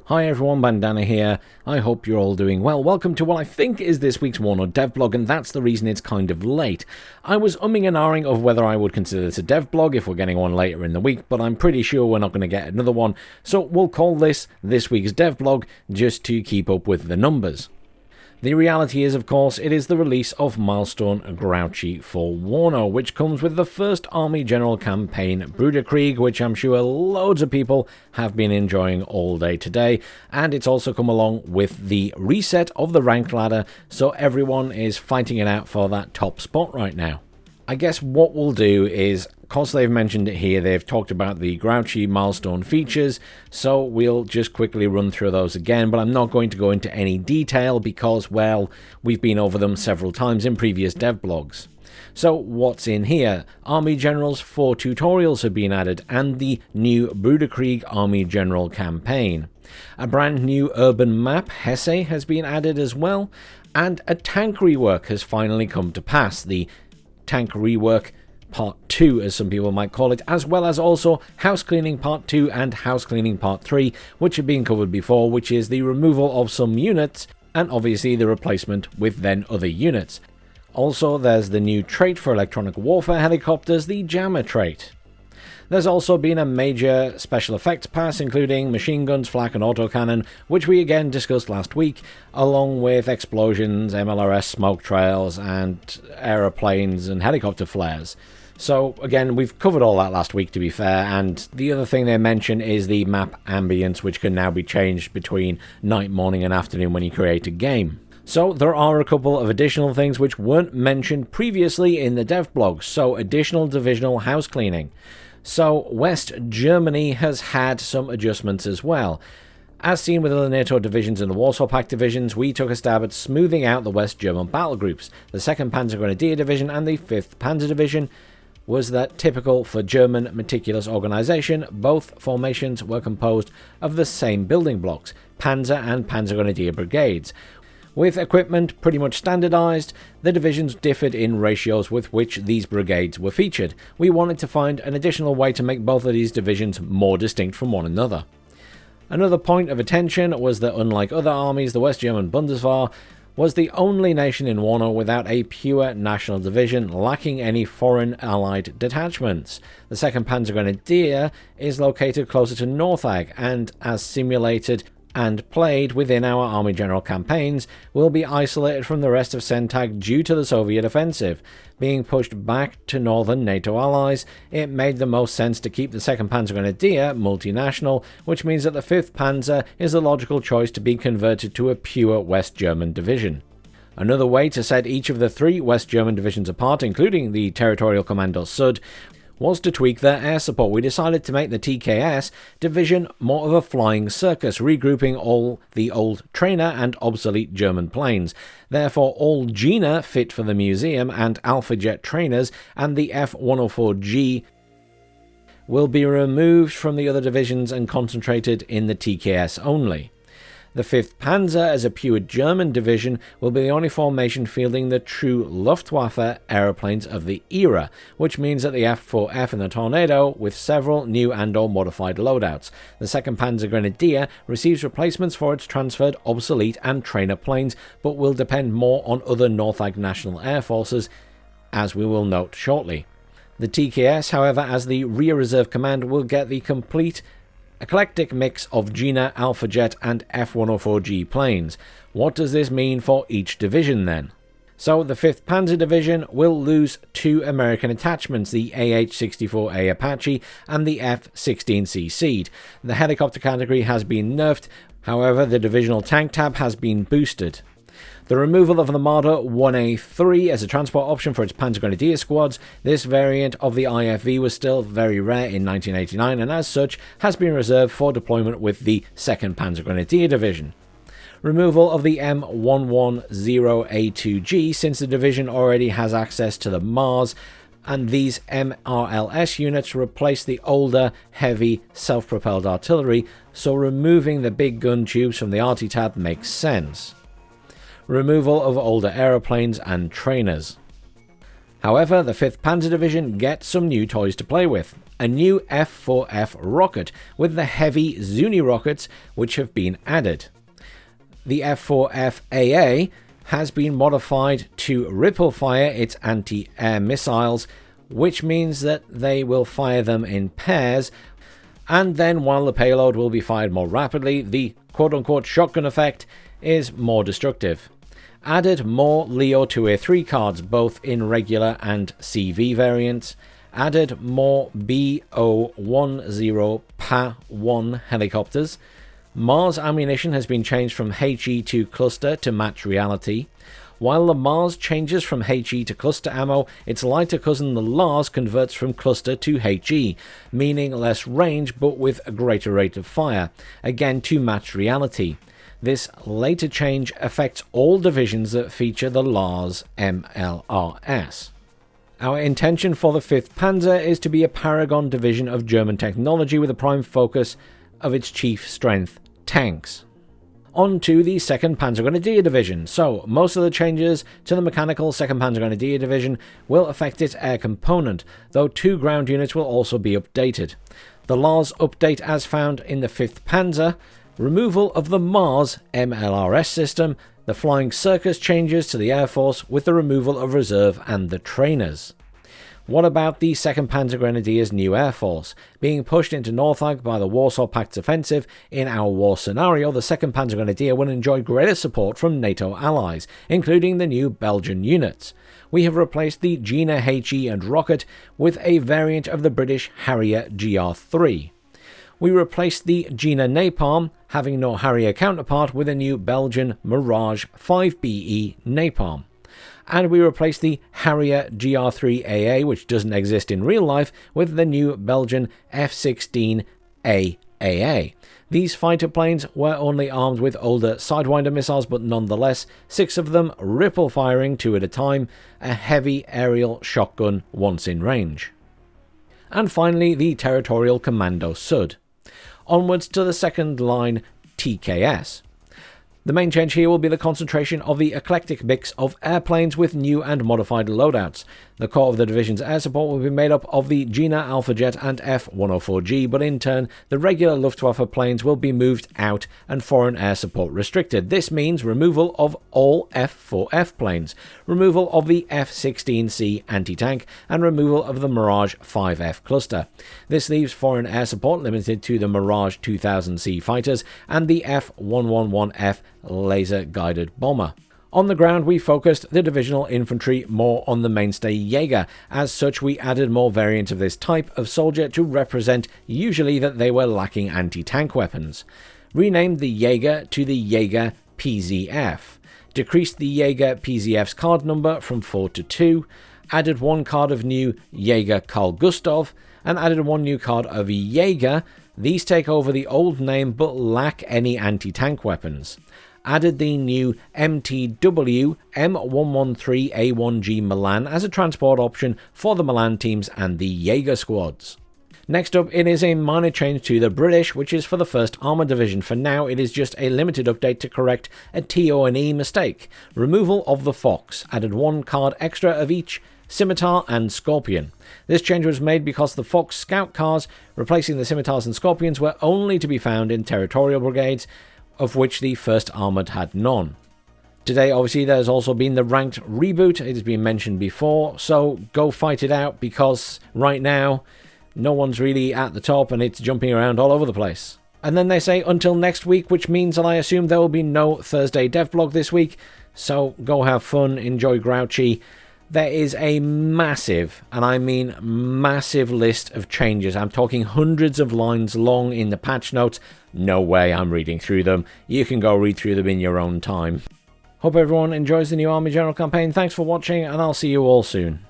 Hi everyone, Bandanner here. I hope you're all doing well. Welcome to what I think is this week's WARNO dev blog, and that's the reason it's kind of late. I was umming and ahhing of whether I would consider this a dev blog if we're getting one later in the week, but I'm pretty sure we're not going to get another one, so we'll call this week's dev blog just to keep up with the numbers. The reality is, of course, it is the release of Milestone Grouchy for WARNO, which comes with the first Army General campaign, Grouchy, which I'm sure loads of people have been enjoying all day today, and it's also come along with the reset of the rank ladder, so everyone is fighting it out for that top spot right now. I guess what we'll do is, because they've mentioned it here, they've talked about the Grouchy milestone features, so we'll just quickly run through those again, but I'm not going to go into any detail because, well, we've been over them several times in previous dev blogs. So what's in here? Army Generals 4 tutorials have been added, and the new Grouchy Army General campaign. A brand new urban map, Hesse, has been added as well, and a tank rework has finally come to pass, the Tank Rework Part 2, as some people might call it, as well as also House Cleaning Part 2 and House Cleaning Part 3, which have been covered before, which is the removal of some units, and obviously the replacement with then other units. Also, there's the new trait for electronic warfare helicopters, the Jammer trait. There's also been a major special effects pass, including machine guns, flak and autocannon, which we again discussed last week, along with explosions, MLRS smoke trails, and aeroplanes and helicopter flares. So again, we've covered all that last week, to be fair, and the other thing they mention is the map ambience, which can now be changed between night, morning and afternoon when you create a game. So there are a couple of additional things which weren't mentioned previously in the dev blog, so additional divisional house cleaning. So West Germany has had some adjustments as well. As seen with other NATO divisions and the Warsaw Pact divisions, we took a stab at smoothing out the West German battle groups. The 2nd Panzer Grenadier Division and the 5th Panzer Division was that typical for German meticulous organisation. Both formations were composed of the same building blocks, Panzer and Panzer Grenadier brigades. With equipment pretty much standardised, the divisions differed in ratios with which these brigades were featured. We wanted to find an additional way to make both of these divisions more distinct from one another. Another point of attention was that unlike other armies, the West German Bundeswehr was the only nation in WARNO without a pure national division, lacking any foreign allied detachments. The 2nd Panzer Grenadier is located closer to Northag, and as simulated and played within our Army General campaigns, will be isolated from the rest of CENTAG due to the Soviet offensive. Being pushed back to northern NATO allies, it made the most sense to keep the 2nd Panzer Grenadier multinational, which means that the 5th Panzer is the logical choice to be converted to a pure West German division. Another way to set each of the 3 West German divisions apart, including the Territorial Commando Sud, was to tweak their air support. We decided to make the TKS division more of a flying circus, regrouping all the old trainer and obsolete German planes. Therefore, all Gina fit for the museum and Alpha Jet trainers and the F-104G will be removed from the other divisions and concentrated in the TKS only. The 5th Panzer, as a pure German division, will be the only formation fielding the true Luftwaffe aeroplanes of the era, which means that the F-4F and the Tornado, with several new and/or modified loadouts. The 2nd Panzer Grenadier receives replacements for its transferred obsolete and trainer planes, but will depend more on other Northag National Air Forces, as we will note shortly. The TKS, however, as the Rear Reserve Command, will get the complete eclectic mix of Gina, Alpha Jet and F-104G planes. What does this mean for each division then? So the 5th Panzer Division will lose 2 American attachments, the AH-64A Apache and the F-16C Seed. The helicopter category has been nerfed, however the divisional tank tab has been boosted. The removal of the Marder 1A3 as a transport option for its Panzer Grenadier squads. This variant of the IFV was still very rare in 1989 and as such has been reserved for deployment with the 2nd Panzer Grenadier Division. Removal of the M110A2G since the division already has access to the Mars, and these MRLS units replace the older, heavy, self-propelled artillery, so removing the big gun tubes from the RT tab makes sense. Removal of older aeroplanes and trainers. However, the 5th Panzer Division gets some new toys to play with. a new F4F rocket with the heavy Zuni rockets which have been added. The F4F AA has been modified to ripple fire its anti-air missiles, which means that they will fire them in pairs, and then while the payload will be fired more rapidly, the quote-unquote shotgun effect is more destructive. Added more Leo 2A3 cards, both in regular and CV variants. Added more BO-10 PA-1 helicopters. Mars ammunition has been changed from HE to cluster to match reality. While the Mars changes from HE to cluster ammo, its lighter cousin the Lars converts from cluster to HE, meaning less range but with a greater rate of fire, again to match reality. This later change affects all divisions that feature the Lars MLRS. Our intention for the 5th Panzer is to be a paragon division of German technology with a prime focus of its chief strength, tanks. On to the 2nd Panzergrenadier Division. So, most of the changes to the mechanical 2nd Panzergrenadier Division will affect its air component, though 2 ground units will also be updated. The Lars update as found in the 5th Panzer, removal of the Mars MLRS system, the Flying Circus changes to the Air Force with the removal of reserve and the trainers. What about the 2nd Panzergrenadiers' new Air Force? Being pushed into Northag by the Warsaw Pact's offensive, in our war scenario, the 2nd Panzergrenadier will enjoy greater support from NATO allies, including the new Belgian units. We have replaced the Gina HE and rocket with a variant of the British Harrier GR3. We replaced the Gina Napalm, having no Harrier counterpart, with a new Belgian Mirage 5BE Napalm. And we replaced the Harrier GR3AA, which doesn't exist in real life, with the new Belgian F-16 AAA. These fighter planes were only armed with older Sidewinder missiles, but nonetheless, 6 of them ripple firing 2 at a time, a heavy aerial shotgun once in range. And finally, the Territorial Commando SUD. Onwards to the 2nd line TKS. The main change here will be the concentration of the eclectic mix of airplanes with new and modified loadouts. The core of the division's air support will be made up of the Gina Alpha Jet and F-104G, but in turn, the regular Luftwaffe planes will be moved out and foreign air support restricted. This means removal of all F-4F planes, removal of the F-16C anti-tank, and removal of the Mirage 5F cluster. This leaves foreign air support limited to the Mirage 2000C fighters and the F-111F laser-guided bomber. On the ground, we focused the divisional infantry more on the mainstay Jaeger. As such, we added more variants of this type of soldier to represent usually that they were lacking anti-tank weapons. Renamed the Jaeger to the Jaeger PZF. Decreased the Jaeger PZF's card number from 4 to 2. Added 1 card of new Jaeger Carl Gustav. And added 1 new card of Jaeger. These take over the old name but lack any anti-tank weapons. Added the new MTW M113A1G Milan as a transport option for the Milan teams and the Jaeger squads. Next up, it is a minor change to the British, which is for the 1st Armoured Division. For now, it is just a limited update to correct a TO&E mistake. Removal of the Fox. Added 1 card extra of each Scimitar and Scorpion. This change was made because the Fox scout cars replacing the Scimitars and Scorpions were only to be found in Territorial brigades, of which the 1st Armoured had none. Today, obviously, there's also been the ranked reboot. It has been mentioned before, so go fight it out, because right now, no one's really at the top and it's jumping around all over the place. And then they say until next week, which means that I assume there will be no Thursday devblog this week, so go have fun, enjoy Grouchy. There is a massive, and I mean massive, list of changes. I'm talking hundreds of lines long in the patch notes. No way I'm reading through them. You can go read through them in your own time. Hope everyone enjoys the new Army General campaign. Thanks for watching, and I'll see you all soon.